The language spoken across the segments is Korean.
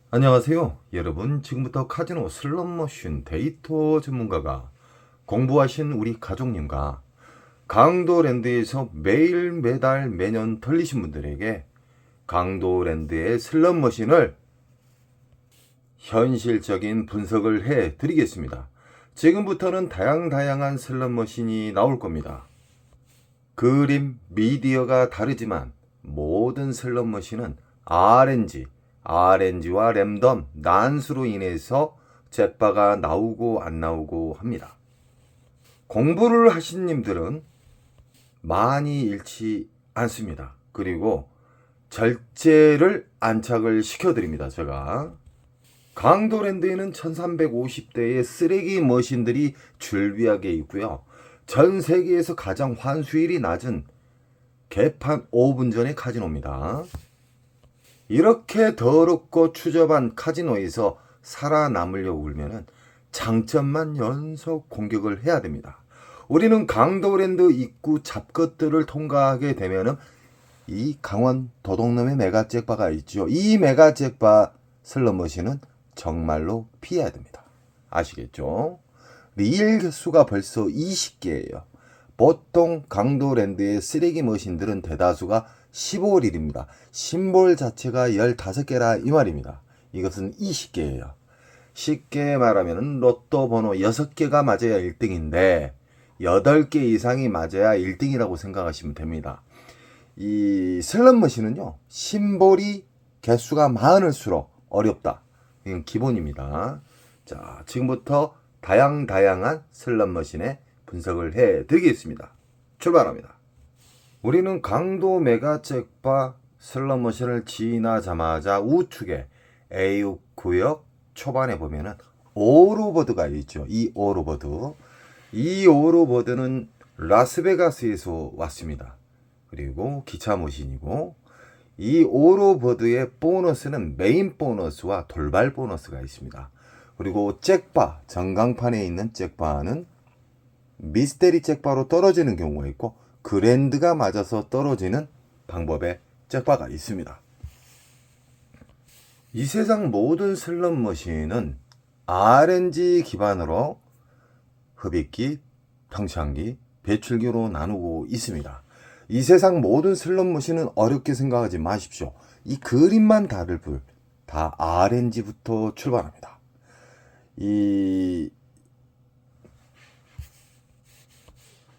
안녕하세요. 여러분, 지금부터 카지노 슬롯머신 데이터 전문가가 공부하신 우리 가족님과 강도랜드에서 매일 매달 매년 털리신 분들에게 강도랜드의 슬롯머신을 현실적인 분석을 해 드리겠습니다. 지금부터는 다양한 슬롯머신이 나올 겁니다. 그림, 미디어가 다르지만 모든 슬롯머신은 RNG와 랜덤, 난수로 인해서 잭바가 나오고 안 나오고 합니다. 공부를 하신 님들은 많이 잃지 않습니다. 그리고 절제를 안착을 시켜드립니다. 제가 강도랜드에는 1350대의 쓰레기 머신들이 줄비하게 있고요. 전 세계에서 가장 환수율이 낮은 개판 5분 전의 카지노입니다. 이렇게 더럽고 추접한 카지노에서 살아남으려고 그러면 장점만 연속 공격을 해야 됩니다. 우리는 강도랜드 입구 잡것들을 통과하게 되면 이 강원 도둑놈의 메가잭바가 있죠. 이 메가잭바 슬롯머신은 정말로 피해야 됩니다. 아시겠죠? 리일 개수가 벌써 20개예요. 보통 강도랜드의 쓰레기 머신들은 대다수가 15릴입니다. 심볼 자체가 15개라 이 말입니다. 이것은 20개예요. 쉽게 말하면 로또 번호 6개가 맞아야 1등인데 8개 이상이 맞아야 1등이라고 생각하시면 됩니다. 이 슬롯머신은요, 심볼이 개수가 많을수록 어렵다. 이건 기본입니다. 자, 지금부터 다양한 슬롯머신의 분석을 해 드리겠습니다. 출발합니다. 우리는 강도 메가잭바 슬롯머신을 지나자마자 우측에 A6 구역 초반에 보면은 오로버드가 있죠. 이 오로버드는 라스베가스에서 왔습니다. 그리고 기차 머신이고, 이 오로버드의 보너스는 메인 보너스와 돌발 보너스가 있습니다. 그리고 잭바, 전광판에 있는 잭바는 미스테리 잭바로 떨어지는 경우가 있고 그랜드가 맞아서 떨어지는 방법의 잭바가 있습니다. 이 세상 모든 슬롯머신은 RNG 기반으로 흡입기, 평창기, 배출기로 나누고 있습니다. 이 세상 모든 슬롯머신은 어렵게 생각하지 마십시오. 이 그림만 다를 뿐 다 RNG부터 출발합니다. 이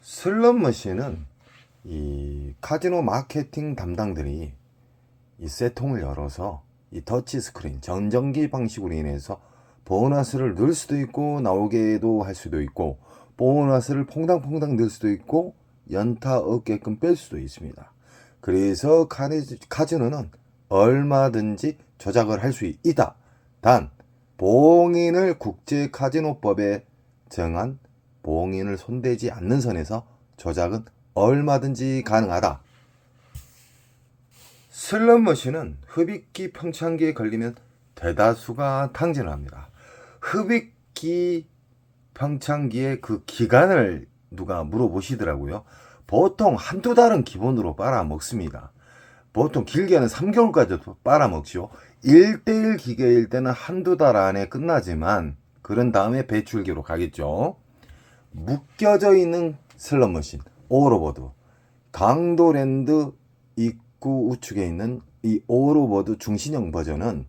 슬롯머신은 이 카지노 마케팅 담당들이 이 셋통을 열어서 이 터치 스크린 전전기 방식으로 인해서 보너스를 넣을 수도 있고 나오게도 할 수도 있고, 보너스를 퐁당퐁당 넣을 수도 있고 연타 없게끔 뺄 수도 있습니다. 그래서 카지노는 얼마든지 조작을 할 수 있다. 단 봉인을 국제 카지노법에 정한 봉인을 손대지 않는 선에서 조작은 얼마든지 가능하다. 슬롯머신은 흡입기 평창기에 걸리면 대다수가 탕진을 합니다. 흡입기 평창기의 그 기간을 누가 물어보시더라고요. 보통 한두 달은 기본으로 빨아먹습니다. 보통 길게는 3개월까지도 빨아먹죠. 1대1 기계일 때는 한두 달 안에 끝나지만 그런 다음에 배출기로 가겠죠. 묶여져 있는 슬롯머신 오로버드, 강도랜드 입구 우측에 있는 이 오로버드 중신형 버전은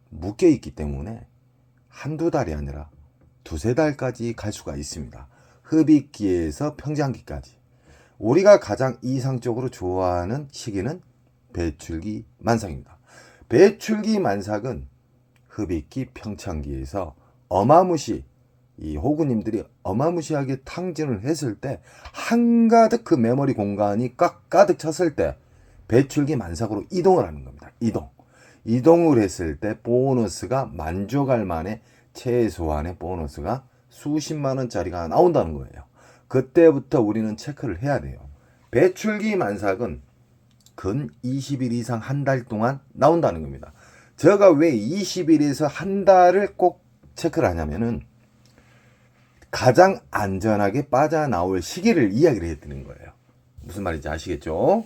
묶여 있기 때문에 한두 달이 아니라 두세 달까지 갈 수가 있습니다. 흡입기에서 평장기까지. 우리가 가장 이상적으로 좋아하는 시기는 배출기 만삭입니다. 배출기 만삭은 흡입기 평창기에서 이 호구님들이 어마무시하게 탕진을 했을 때 한가득 그 메모리 공간이 가득 찼을 때 배출기 만삭으로 이동을 하는 겁니다. 이동을 했을 때 보너스가 만족할 만의 최소한의 보너스가 수십만 원짜리가 나온다는 거예요. 그때부터 우리는 체크를 해야 돼요. 배출기 만삭은 근 20일 이상 한 달 동안 나온다는 겁니다. 제가 왜 20일에서 한 달을 꼭 체크를 하냐면은 가장 안전하게 빠져나올 시기를 이야기를 해드리는 거예요. 무슨 말인지 아시겠죠?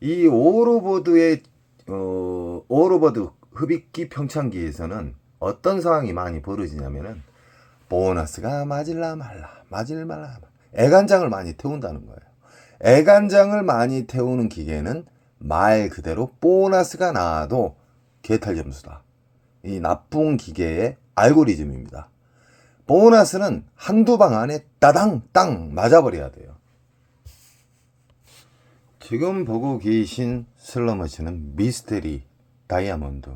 이 오로보드의 오로버드 흡입기 평창기에서는 어떤 상황이 많이 벌어지냐면은 보너스가 맞을라 말라 애간장을 많이 태운다는 거예요. 애간장을 많이 태우는 기계는 말 그대로 보너스가 나와도 개탈 점수다. 이 나쁜 기계의 알고리즘입니다. 보너스는 한두 방 안에 따당 땅 맞아버려야 돼요. 지금 보고 계신 슬러머시는 미스테리 다이아몬드.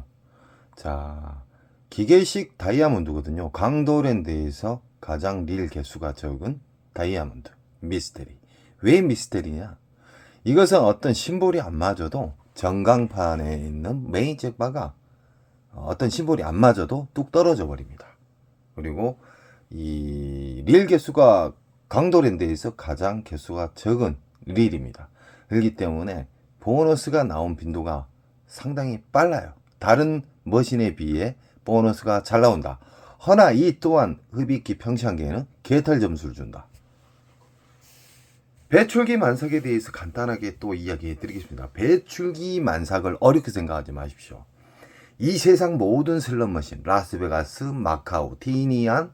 자, 기계식 다이아몬드거든요. 강도랜드에서 가장 릴 개수가 적은 다이아몬드 미스테리. 왜 미스테리냐? 이것은 어떤 심볼이 안 맞아도 전광판에 있는 메인 잭바가 어떤 심볼이 안 맞아도 뚝 떨어져 버립니다. 그리고 이 릴 개수가 강도랜드에서 가장 개수가 적은 릴입니다. 그렇기 때문에 보너스가 나온 빈도가 상당히 빨라요. 다른 머신에 비해 보너스가 잘 나온다. 허나 이 또한 흡입기 평창기에는 개탈 점수를 준다. 배출기 만삭에 대해서 간단하게 또 이야기해 드리겠습니다. 배출기 만삭을 어렵게 생각하지 마십시오. 이 세상 모든 슬롯머신, 라스베가스, 마카오, 티니안,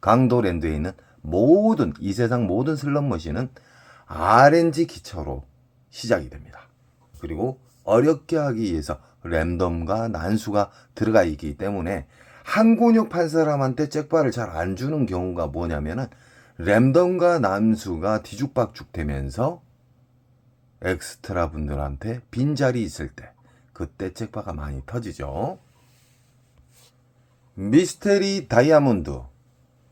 강도랜드에 있는 이 세상 모든 슬롯머신은 RNG 기초로 시작이 됩니다. 그리고 어렵게 하기 위해서 랜덤과 난수가 들어가 있기 때문에 한 근육 판 사람한테 잭바를 잘 안 주는 경우가 뭐냐면은 랜덤과 난수가 뒤죽박죽 되면서 엑스트라 분들한테 빈자리 있을 때 그때 잭바가 많이 터지죠. 미스테리 다이아몬드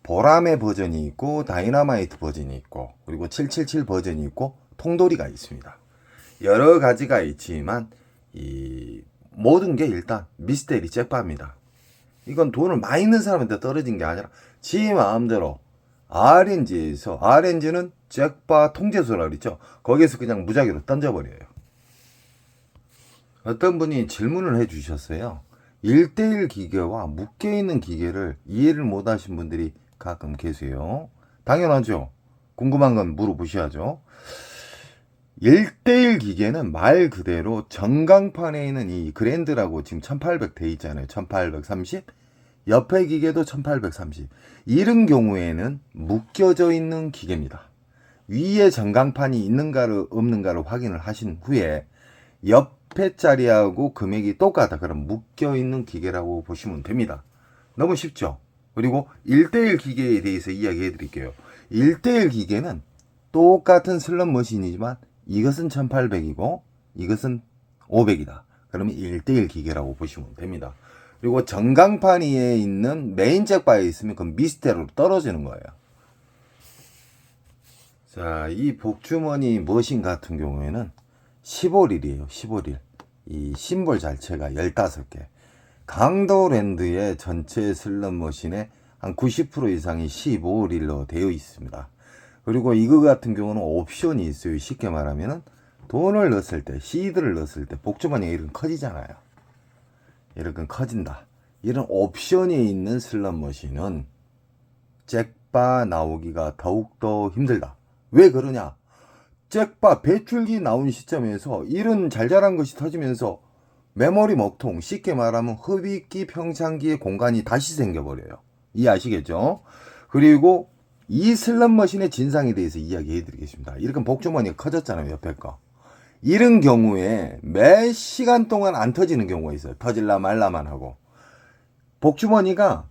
보라매 버전이 있고 다이너마이트 버전이 있고 그리고 777 버전이 있고 통돌이가 있습니다. 여러 가지가 있지만 이 모든 게 일단 미스테리 잭바입니다. 이건 돈을 많이 있는 사람한테 떨어진 게 아니라 지 마음대로 RNG는 잭바 통제소라고 그랬죠. 거기에서 그냥 무작위로 던져버려요. 어떤 분이 질문을 해주셨어요. 1대1 기계와 묶여있는 기계를 이해를 못하신 분들이 가끔 계세요. 당연하죠. 궁금한 건 물어보셔야죠. 1대1 기계는 말 그대로 전광판에 있는 이 그랜드라고 지금 1800 돼 있잖아요. 1830 옆에 기계도 1830 이런 경우에는 묶여져 있는 기계입니다. 위에 전광판이 있는가를 없는가를 확인을 하신 후에 옆에 자리하고 금액이 똑같다 그럼 묶여있는 기계라고 보시면 됩니다. 너무 쉽죠. 그리고 1대1 기계에 대해서 이야기해 드릴게요. 1대1 기계는 똑같은 슬롯 머신이지만 이것은 1800이고 이것은 500이다. 그러면 1대1 기계라고 보시면 됩니다. 그리고 전광판 위에 있는 메인 잭바에 있으면 그 미스테리로 떨어지는 거예요. 자, 이 복주머니 머신 같은 경우에는 15릴이에요. 15릴. 이 심볼 자체가 15개. 강도랜드의 전체 슬롯 머신의 한 90% 이상이 15릴로 되어 있습니다. 그리고 이거 같은 경우는 옵션이 있어요. 쉽게 말하면은 돈을 넣었을 때, 시드를 넣었을 때 복주머니가 이렇게 커지잖아요. 이렇게 커진다. 이런 옵션이 있는 슬롯 머신은 잭바 나오기가 더욱더 힘들다. 왜 그러냐? 잭바 배출기 나온 시점에서 이런 잘잘한 것이 터지면서 메모리 먹통, 쉽게 말하면 흡입기 평창기의 공간이 다시 생겨버려요. 이해하시겠죠? 그리고 이 슬롯 머신의 진상에 대해서 이야기해 드리겠습니다. 이렇게 복주머니가 커졌잖아요. 옆에 거. 이런 경우에 몇 시간 동안 안 터지는 경우가 있어요. 터질라 말라만 하고. 복주머니가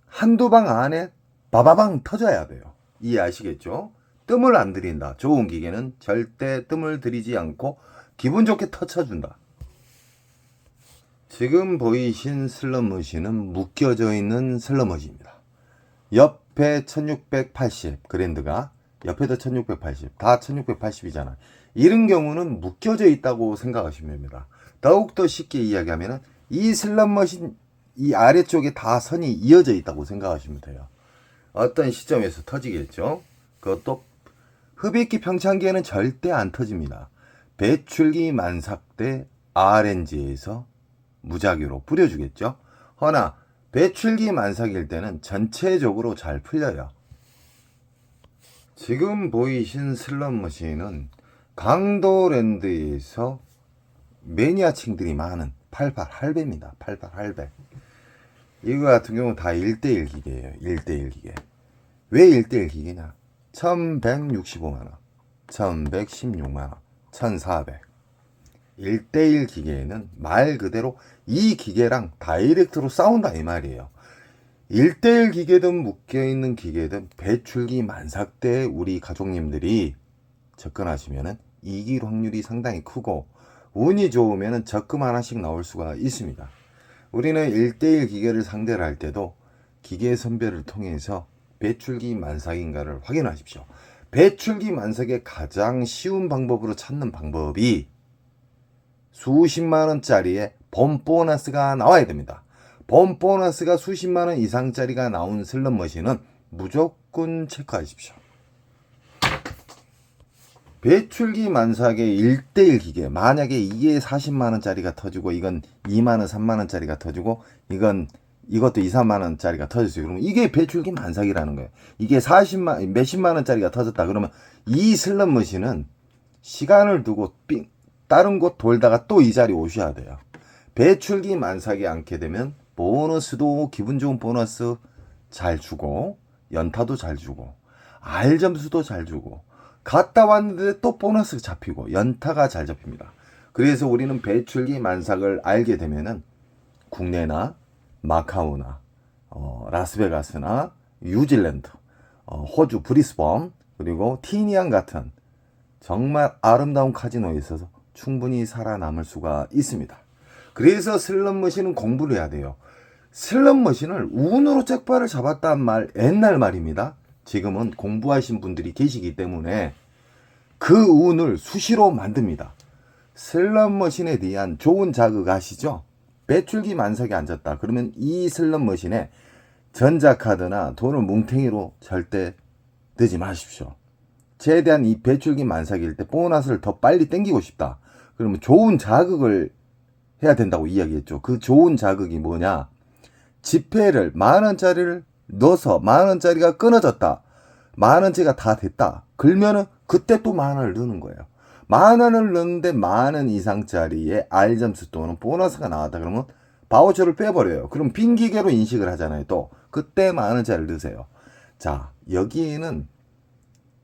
한두 방 안에 바바방 터져야 돼요. 이해하시겠죠? 뜸을 안 들인다. 좋은 기계는 절대 뜸을 들이지 않고 기분 좋게 터쳐준다. 지금 보이신 슬롯 머신은 묶여져 있는 슬롯 머신입니다. 옆에 1680 그랜드가 옆에도 1680 다 1680이잖아. 이런 경우는 묶여져 있다고 생각하시면 됩니다. 더욱더 쉽게 이야기하면 이 슬롯 머신 이 아래쪽에 다 선이 이어져 있다고 생각하시면 돼요. 어떤 시점에서 터지겠죠. 그것도 흡입기 평창기에는 절대 안 터집니다. 배출기 만삭 때 RNG에서 무작위로 뿌려주겠죠. 허나 배출기 만삭일 때는 전체적으로 잘 풀려요. 지금 보이신 슬롯 머신은 강도랜드에서 매니아층들이 많은 88 할배입니다. 88 할배. 이거 같은 경우는 다 1대1 기계예요. 1대1 기계. 왜 1대1 기계냐? 1165만원, 1116만원, 1400. 1대1 기계에는 말 그대로 이 기계랑 다이렉트로 싸운다 이 말이에요. 1대1 기계든 묶여있는 기계든 배출기 만삭 때 우리 가족님들이 접근하시면은 이길 확률이 상당히 크고 운이 좋으면은 적금 하나씩 나올 수가 있습니다. 우리는 1대1 기계를 상대를 할 때도 기계 선별을 통해서 배출기 만삭인가를 확인하십시오. 배출기 만삭의 가장 쉬운 방법으로 찾는 방법이 수십만원짜리의 본 보너스가 나와야 됩니다. 본 보너스가 수십만원 이상짜리가 나온 슬롯머신은 무조건 체크하십시오. 배출기 만삭의 1대1 기계, 만약에 이게 40만원짜리가 터지고 이건 2만원 3만원짜리가 터지고 이것도 2, 3만원짜리가 터졌어요. 그러면 이게 배출기 만삭이라는 거예요. 이게 몇십만원짜리가 터졌다 그러면 이 슬롯머신은 시간을 두고 다른 곳 돌다가 또 이 자리 오셔야 돼요. 배출기 만삭이 않게 되면 보너스도 기분 좋은 보너스 잘 주고 연타도 잘 주고 알점수도 잘 주고 갔다 왔는데 또 보너스 잡히고 연타가 잘 잡힙니다. 그래서 우리는 배출기 만삭을 알게 되면은 국내나 마카오나 라스베가스나 뉴질랜드, 호주 브리스번 그리고 티니안 같은 정말 아름다운 카지노에 있어서 충분히 살아남을 수가 있습니다. 그래서 슬롯머신은 공부를 해야 돼요. 슬롯머신을 운으로 잭팟을 잡았다는 말 옛날 말입니다. 지금은 공부하신 분들이 계시기 때문에 그 운을 수시로 만듭니다. 슬롯머신에 대한 좋은 자극 아시죠? 배출기 만삭이 앉았다. 그러면 이 슬롯머신에 전자카드나 돈을 뭉탱이로 절대 넣지 마십시오. 최대한 이 배출기 만삭일 때 보너스를 더 빨리 땡기고 싶다. 그러면 좋은 자극을 해야 된다고 이야기했죠. 그 좋은 자극이 뭐냐? 지폐를 만원짜리를 넣어서 만원짜리가 끊어졌다. 만원짜리가 다 됐다. 그러면은 그때 또 만원을 넣는 거예요. 만원을 넣는데 만원 이상짜리의 R점수 또는 보너스가 나왔다. 그러면 바우처를 빼버려요. 그럼 빈 기계로 인식을 하잖아요. 또 그때 만원짜리를 넣으세요. 자, 여기에는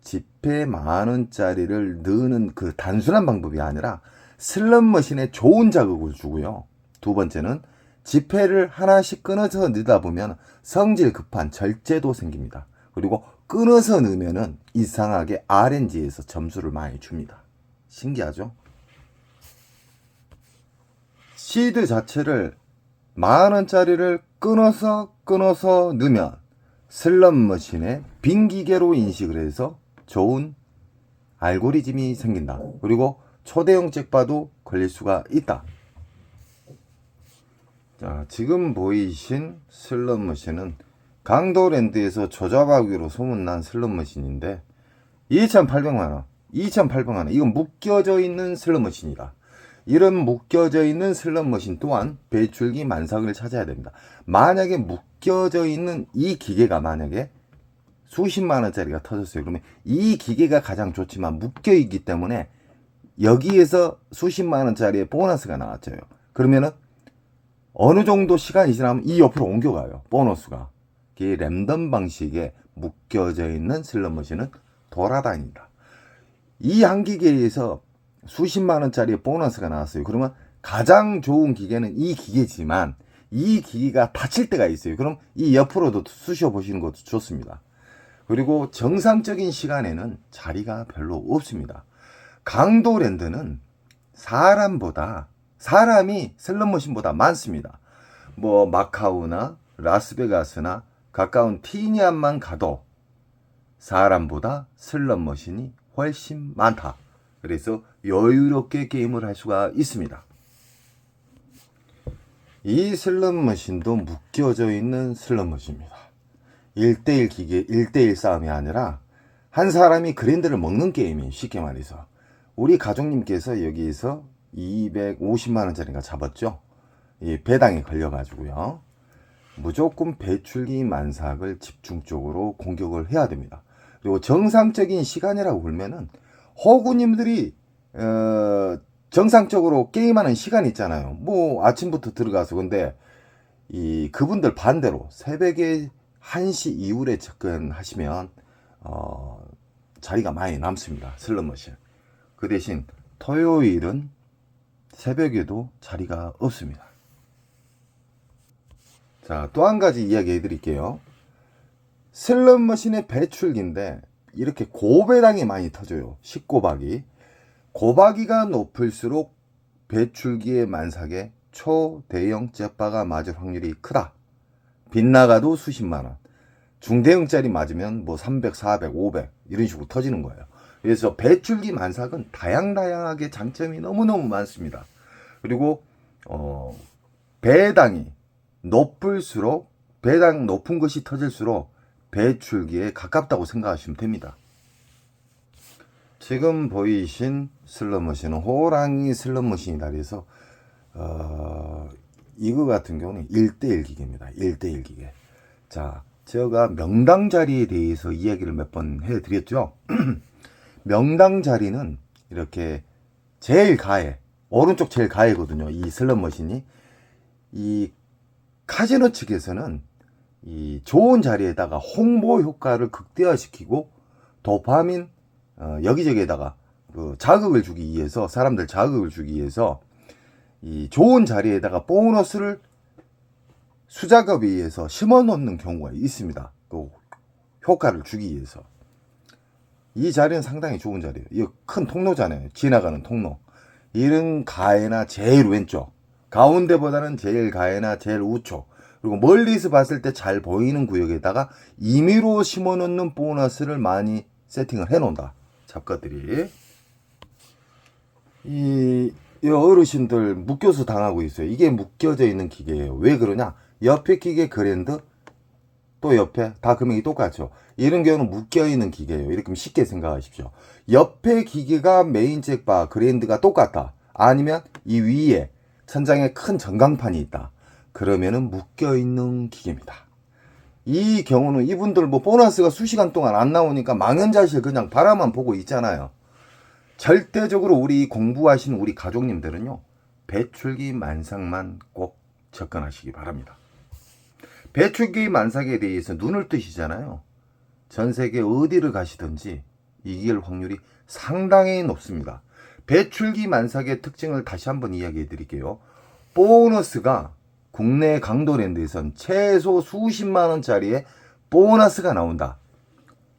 지폐 만원짜리를 넣는 그 단순한 방법이 아니라 슬롯머신에 좋은 자극을 주고요. 두 번째는 지폐를 하나씩 끊어서 넣다 보면 성질 급한 절제도 생깁니다. 그리고 끊어서 넣으면은 이상하게 RNG에서 점수를 많이 줍니다. 신기하죠? 시드 자체를 만원짜리를 끊어서 넣으면 슬롯머신에 빈 기계로 인식을 해서 좋은 알고리즘이 생긴다. 그리고 초대형 잭팟도 걸릴 수가 있다. 자, 지금 보이신 슬롯머신은 강도랜드에서 조잡하기로 소문난 슬롯머신인데 2,800만원, 2,800만원. 이건 묶여져 있는 슬롯머신이다. 이런 묶여져 있는 슬롯머신 또한 배출기 만삭을 찾아야 됩니다. 만약에 묶여져 있는 이 기계가 만약에 수십만원짜리가 터졌어요. 그러면 이 기계가 가장 좋지만 묶여있기 때문에 여기에서 수십만원짜리의 보너스가 나왔죠. 그러면은 어느 정도 시간이 지나면 이 옆으로 옮겨가요. 보너스가. 이게 랜덤 방식의 묶여져 있는 슬롯머신은 돌아다닌다. 이 한 기계에서 수십만원짜리의 보너스가 나왔어요. 그러면 가장 좋은 기계는 이 기계지만 이 기계가 다칠 때가 있어요. 그럼 이 옆으로도 쑤셔 보시는 것도 좋습니다. 그리고 정상적인 시간에는 자리가 별로 없습니다. 강도랜드는 사람이 슬롯머신보다 많습니다. 뭐 마카오나 라스베가스나 가까운 티니안만 가도 사람보다 슬롯머신이 훨씬 많다. 그래서 여유롭게 게임을 할 수가 있습니다. 이 슬롯머신도 묶여져 있는 슬롯머신입니다. 1대1 기계, 1대1 싸움이 아니라 한 사람이 그랜드를 먹는 게임이 쉽게 말해서 우리 가족님께서 여기에서 250만원짜리가 잡았죠. 이 배당에 걸려가지고요. 무조건 배출기 만삭을 집중적으로 공격을 해야 됩니다. 그리고 정상적인 시간이라고 보면은 호구님들이 정상적으로 게임하는 시간이 있잖아요. 뭐 아침부터 들어가서. 근데 이 그분들 반대로 새벽에 1시 이후에 접근하시면 자리가 많이 남습니다. 슬롯머신. 그 대신 토요일은 새벽에도 자리가 없습니다. 자, 또 한 가지 이야기 해드릴게요. 슬롯머신의 배출기인데 이렇게 고배당이 많이 터져요. 10고박이. 고박이가 높을수록 배출기의 만삭에 초대형 잭바가 맞을 확률이 크다. 빗나가도 수십만원. 중대형짜리 맞으면 뭐 300, 400, 500 이런 식으로 터지는 거예요. 그래서 배출기 만삭은 다양하게 장점이 너무너무 많습니다. 그리고 배당이 높을수록, 배당 높은 것이 터질수록 배출기에 가깝다고 생각하시면 됩니다. 지금 보이신 슬롯머신은 호랑이 슬롯머신이다. 그래서 이거 같은 경우는 1대1 기계입니다. 1대1 기계. 자, 제가 명당 자리에 대해서 이야기를 몇 번 해드렸죠. 명당 자리는 이렇게 제일 가해, 오른쪽 제일 가해거든요. 이 슬롯머신이. 이 카지노 측에서는 이 좋은 자리에다가 홍보 효과를 극대화시키고 도파민 여기저기에다가 그 자극을 주기 위해서, 사람들 자극을 주기 위해서 이 좋은 자리에다가 보너스를 수작업에 의해서 심어 놓는 경우가 있습니다. 그 효과를 주기 위해서. 이 자리는 상당히 좋은 자리예요. 이거 큰 통로잖아요. 지나가는 통로. 이런 가해나 제일 왼쪽, 가운데보다는 제일 가해나 제일 우측, 그리고 멀리서 봤을 때 잘 보이는 구역에다가 임의로 심어 놓는 보너스를 많이 세팅을 해 놓는다. 잡가들이. 이 어르신들 묶여서 당하고 있어요. 이게 묶여져 있는 기계예요. 왜 그러냐? 옆에 기계 그랜드, 또 옆에 다 금액이 똑같죠. 이런 경우는 묶여 있는 기계예요. 이렇게 쉽게 생각하십시오. 옆에 기계가 메인 잭바 그랜드가 똑같다. 아니면 이 위에 천장에 큰 전광판이 있다. 그러면은 묶여 있는 기계입니다. 이 경우는 이분들 뭐 보너스가 수시간 동안 안 나오니까 망연자실 그냥 바라만 보고 있잖아요. 절대적으로 우리 공부하시는 우리 가족님들은요, 배출기 만삭만 꼭 접근하시기 바랍니다. 배출기 만삭에 대해서 눈을 뜨시잖아요. 전 세계 어디를 가시든지 이길 확률이 상당히 높습니다. 배출기 만삭의 특징을 다시 한번 이야기해 드릴게요. 보너스가 국내 강도랜드에선 최소 수십만 원짜리의 보너스가 나온다.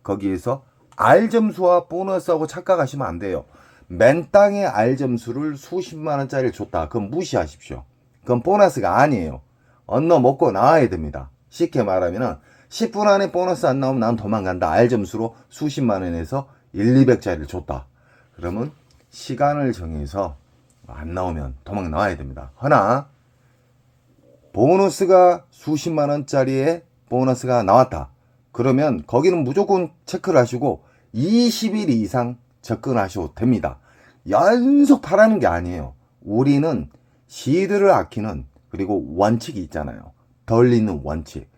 거기에서 R점수와 보너스하고 착각하시면 안 돼요. 맨땅에 R점수를 수십만 원짜리를 줬다. 그건 무시하십시오. 그건 보너스가 아니에요. 언어 먹고 나와야 됩니다. 쉽게 말하면 10분 안에 보너스 안 나오면 난 도망간다. R점수로 수십만 원에서 1, 200짜리를 줬다. 그러면 시간을 정해서 안 나오면 도망 나와야 됩니다. 허나 보너스가 수십만 원짜리의 보너스가 나왔다. 그러면 거기는 무조건 체크를 하시고 20일 이상 접근하셔도 됩니다. 연속 바라는 게 아니에요. 우리는 시드를 아끼는, 그리고 원칙이 있잖아요. 덜 있는 원칙.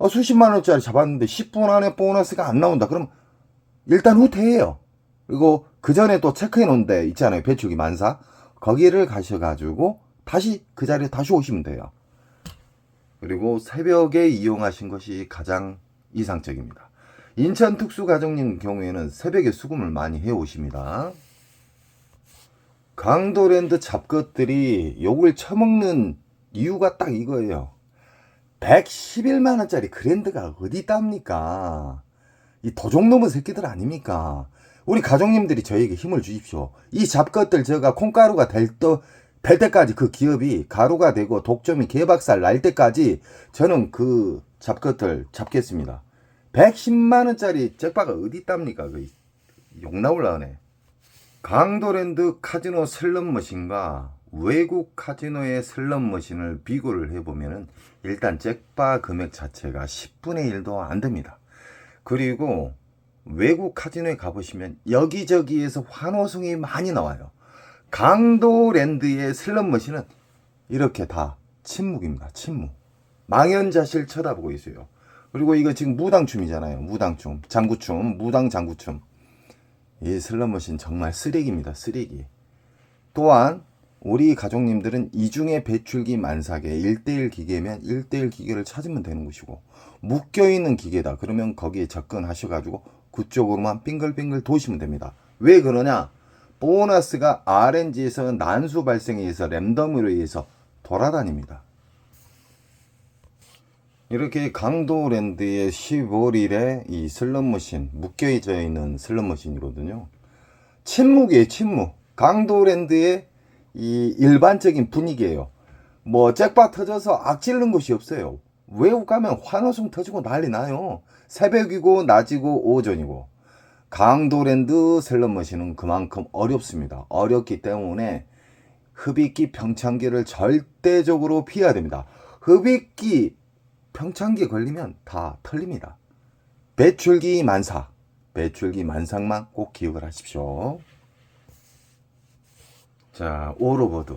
수십만 원짜리 잡았는데 10분 안에 보너스가 안 나온다. 그럼 일단 후퇴해요. 그리고 그 전에 또 체크해 놓은 데 있잖아요. 배출기 만사. 거기를 가셔가지고 다시 그 자리에 다시 오시면 돼요. 그리고 새벽에 이용하신 것이 가장 이상적입니다. 인천 특수가정님 경우에는 새벽에 수금을 많이 해오십니다. 강도랜드 잡것들이 욕을 처먹는 이유가 딱 이거예요. 111만원짜리 그랜드가 어디 있답니까? 이 도둑 놈의 새끼들 아닙니까? 우리 가족님들이 저에게 힘을 주십시오. 이 잡것들 제가 콩가루가 될 때까지, 그 기업이 가루가 되고 독점이 개박살 날 때까지 저는 그 잡것들 잡겠습니다. 110만원짜리 잭바가 어디 있답니까? 욕 나올라네. 강도랜드 카지노 슬롯머신과 외국 카지노의 슬롯머신을 비교를 해보면 일단 잭바 금액 자체가 10분의 1도 안 됩니다. 그리고 외국 카지노에 가보시면 여기저기에서 환호성이 많이 나와요. 강도랜드의 슬롯머신은 이렇게 다 침묵입니다. 침묵. 망연자실 쳐다보고 있어요. 그리고 이거 지금 무당춤이잖아요. 무당춤, 장구춤, 무당 장구춤. 이 슬롯머신 정말 쓰레기입니다. 쓰레기. 또한 우리 가족님들은 이중에 배출기 만삭에 1대1 기계면 1대1 기계를 찾으면 되는 것이고, 묶여있는 기계다 그러면 거기에 접근하셔가지고 그쪽으로만 빙글빙글 도시면 됩니다. 왜 그러냐? 보너스가 RNG에서 난수 발생에 의해서 랜덤으로 의해서 돌아다닙니다. 이렇게 강도랜드의 15릴의 이 슬롯머신, 묶여져 있는 슬롯머신이거든요. 침묵이에요, 침묵. 강도랜드의 이 일반적인 분위기예요. 뭐 잭팟 터져서 악질른 곳이 없어요. 외국 가면 환호성 터지고 난리 나요. 새벽이고 낮이고 오전이고. 강도랜드 슬롯머신은 그만큼 어렵습니다. 어렵기 때문에 흡입기 평창기를 절대적으로 피해야 됩니다. 흡입기 평창기에 걸리면 다 털립니다. 배출기 만삭, 배출기 만삭만 꼭 기억을 하십시오. 자, 오로보드.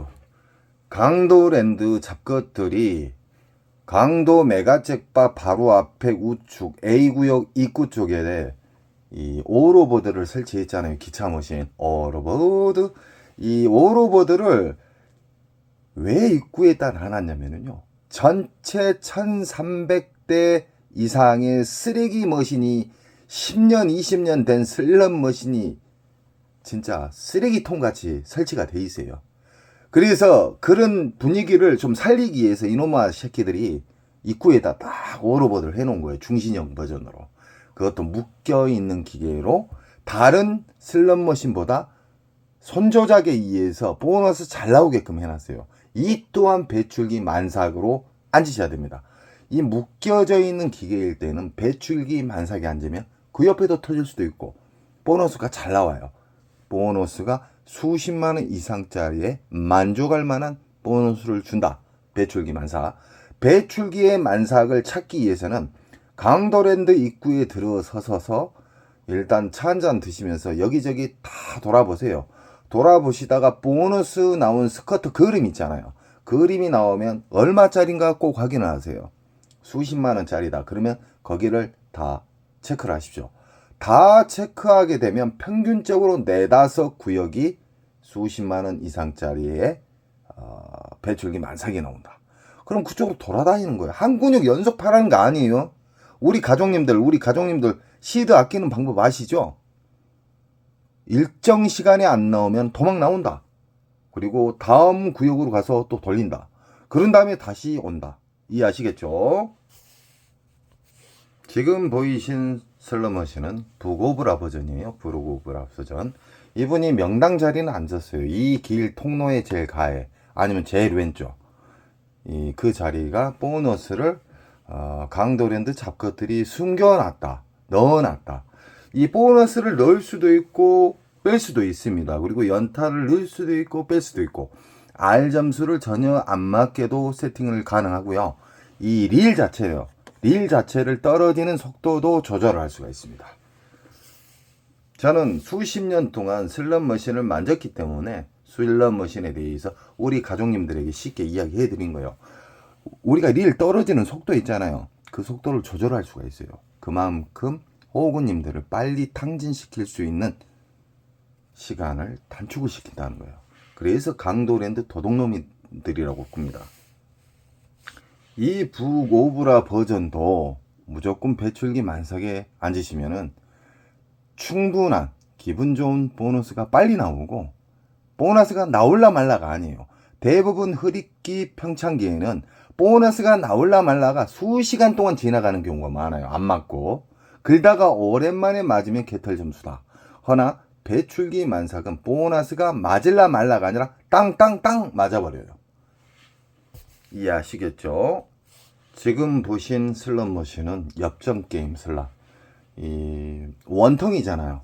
강도랜드 잡것들이 강도 메가잭바 바로 앞에 우측 A구역 입구 쪽에 이 오로보드를 설치했잖아요. 기차머신 오로보드. 이 오로보드를 왜 입구에다 놔놨냐면요, 전체 1300대 이상의 쓰레기 머신이 10년 20년 된 슬롯 머신이 진짜 쓰레기통 같이 설치가 돼 있어요. 그래서 그런 분위기를 좀 살리기 위해서 이놈아 새끼들이 입구에다 딱 오로보드를 해놓은 거예요. 중신형 버전으로. 그것도 묶여있는 기계로 다른 슬롯 머신보다 손조작에 의해서 보너스 잘 나오게끔 해놨어요. 이 또한 배출기 만삭으로 앉으셔야 됩니다. 이 묶여져 있는 기계일 때는 배출기 만삭에 앉으면 그 옆에도 터질 수도 있고 보너스가 잘 나와요. 보너스가 수십만원 이상짜리에 만족할 만한 보너스를 준다. 배출기 만삭. 배출기의 만삭을 찾기 위해서는 강도랜드 입구에 들어서서 일단 차 한잔 드시면서 여기저기 다 돌아보세요. 돌아보시다가 보너스 나온 스커트 그림 있잖아요. 그림이 나오면 얼마짜린가 꼭 확인을 하세요. 수십만원짜리다 그러면 거기를 다 체크를 하십시오. 다 체크하게 되면 평균적으로 4-5 구역이 수십만원 이상짜리의 배출기 만삭이 나온다. 그럼 그쪽으로 돌아다니는 거예요. 한 근육 연속 파라는 거 아니에요. 우리 가족님들 시드 아끼는 방법 아시죠? 일정 시간에 안 나오면 도망 나온다. 그리고 다음 구역으로 가서 또 돌린다. 그런 다음에 다시 온다. 이해하시겠죠? 지금 보이신 슬롯머신은 북오브라 버전이에요. 북오브라 버전. 이분이 명당 자리는 앉았어요. 이 길 통로의 제일 가에 아니면 제일 왼쪽. 그 자리가 보너스를 강도랜드 잡것들이 숨겨놨다. 넣어놨다. 이 보너스를 넣을 수도 있고 뺄 수도 있습니다. 그리고 연타를 넣을 수도 있고 뺄 수도 있고 R 점수를 전혀 안 맞게도 세팅을 가능하고요. 이 릴 자체요. 릴 자체를 떨어지는 속도도 조절할 수가 있습니다. 저는 수십 년 동안 슬롯 머신을 만졌기 때문에 슬롯 머신에 대해서 우리 가족님들에게 쉽게 이야기해 드린 거예요. 우리가 릴 떨어지는 속도 있잖아요. 그 속도를 조절할 수가 있어요. 그만큼 호구님들을 빨리 탕진시킬 수 있는 시간을 단축을 시킨다는 거예요. 그래서 강도랜드 도둑놈들이라고 봅니다. 이 북오브라 버전도 무조건 배출기 만삭에 앉으시면은 충분한 기분 좋은 보너스가 빨리 나오고, 보너스가 나올라 말라가 아니에요. 대부분 흡입기 평창기에는 보너스가 나올라 말라가 수시간 동안 지나가는 경우가 많아요. 안 맞고. 그러다가 오랜만에 맞으면 개털 점수다. 허나 배출기 만삭은 보너스가 맞을라 말라가 아니라 땅땅땅 맞아버려요. 이해하시겠죠? 지금 보신 슬롯 머신은 엽전 게임 슬롯. 이 원통이잖아요.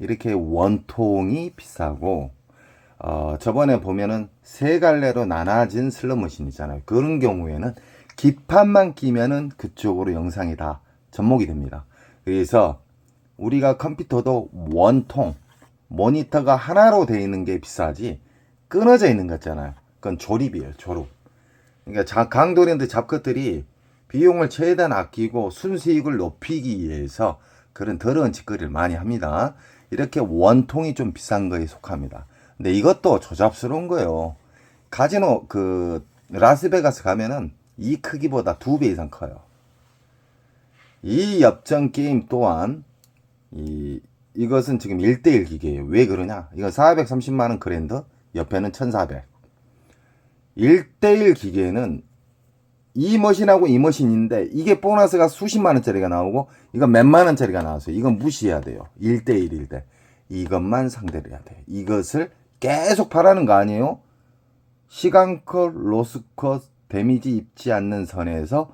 이렇게 원통이 비싸고, 저번에 보면은 세 갈래로 나눠진 슬롯 머신 있잖아요. 그런 경우에는 기판만 끼면은 그쪽으로 영상이 다 접목이 됩니다. 그래서 우리가 컴퓨터도 원통, 모니터가 하나로 되어 있는 게 비싸지 끊어져 있는 거 있잖아요. 그건 조립이에요, 조립. 그러니까 강도랜드 잡것들이 비용을 최대한 아끼고 순수익을 높이기 위해서 그런 더러운 짓거리를 많이 합니다. 이렇게 원통이 좀 비싼 거에 속합니다. 근데 이것도 조잡스러운 거예요. 카지노 그 라스베가스 가면은 이 크기보다 2배 이상 커요. 이 엽전 게임 또한 이것은 지금 1대1 기계예요. 왜 그러냐? 이건 430만원 그랜드, 옆에는 1400. 1대1 기계는 이 머신하고 이 머신인데 이게 보너스가 수십만원짜리가 나오고 이건 몇만원짜리가 나왔어요. 이건 무시해야 돼요. 1대1일 때 이것만 상대를 해야 돼요. 이것을 계속 바라는 거 아니에요? 시간컷, 로스컷, 데미지 입지 않는 선에서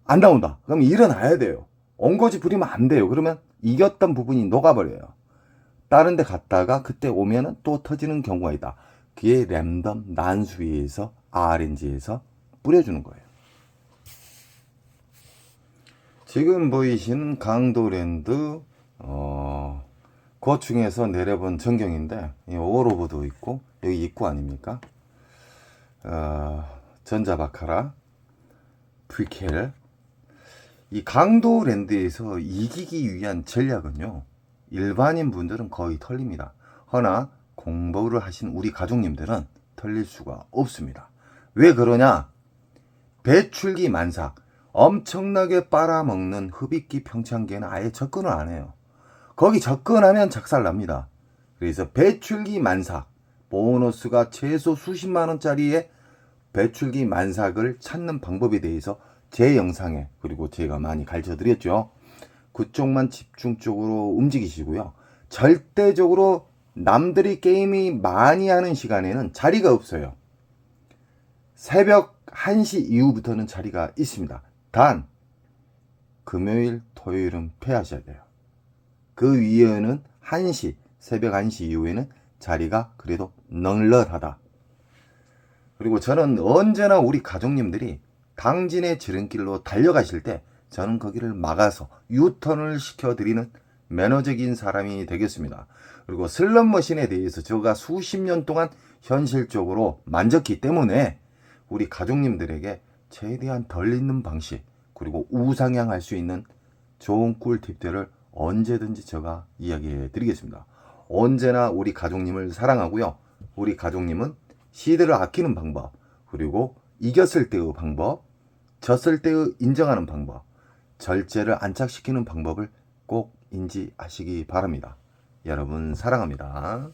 안 나온다. 그럼 일어나야 돼요. 엉거지 부리면 안 돼요. 그러면 이겼던 부분이 녹아버려요. 다른 데 갔다가 그때 오면은 또 터지는 경우가 있다. 그게 랜덤 난수위에서 RNG에서 뿌려주는 거예요. 지금 보이시는 강도랜드 그 중에서 내려본 전경인데 오로보도 있고 여기 입구 아닙니까? 전자바카라, 프리켈. 이 강도랜드에서 이기기 위한 전략은요, 일반인 분들은 거의 털립니다. 허나 공부를 하신 우리 가족님들은 털릴 수가 없습니다. 왜 그러냐? 배출기 만삭, 엄청나게 빨아먹는 흡입기 평창기에는 아예 접근을 안 해요. 거기 접근하면 작살납니다. 그래서 배출기 만삭, 보너스가 최소 수십만원짜리의 배출기 만삭을 찾는 방법에 대해서 제 영상에, 그리고 제가 많이 가르쳐 드렸죠. 그쪽만 집중적으로 움직이시고요. 절대적으로 남들이 게임이 많이 하는 시간에는 자리가 없어요. 새벽 1시 이후부터는 자리가 있습니다. 단 금요일, 토요일은 패하셔야 돼요. 그 위에는 새벽 1시 이후에는 자리가 그래도 널널하다. 그리고 저는 언제나 우리 가족님들이 당진의 지름길로 달려가실 때 저는 거기를 막아서 유턴을 시켜드리는 매너적인 사람이 되겠습니다. 그리고 슬롯머신에 대해서 제가 수십 년 동안 현실적으로 만졌기 때문에 우리 가족님들에게 최대한 덜 있는 방식, 그리고 우상향할 수 있는 좋은 꿀팁들을 언제든지 제가 이야기해 드리겠습니다. 언제나 우리 가족님을 사랑하고요. 우리 가족님은 시드를 아끼는 방법, 그리고 이겼을 때의 방법, 졌을 때의 인정하는 방법, 절제를 안착시키는 방법을 꼭 인지하시기 바랍니다. 여러분 사랑합니다.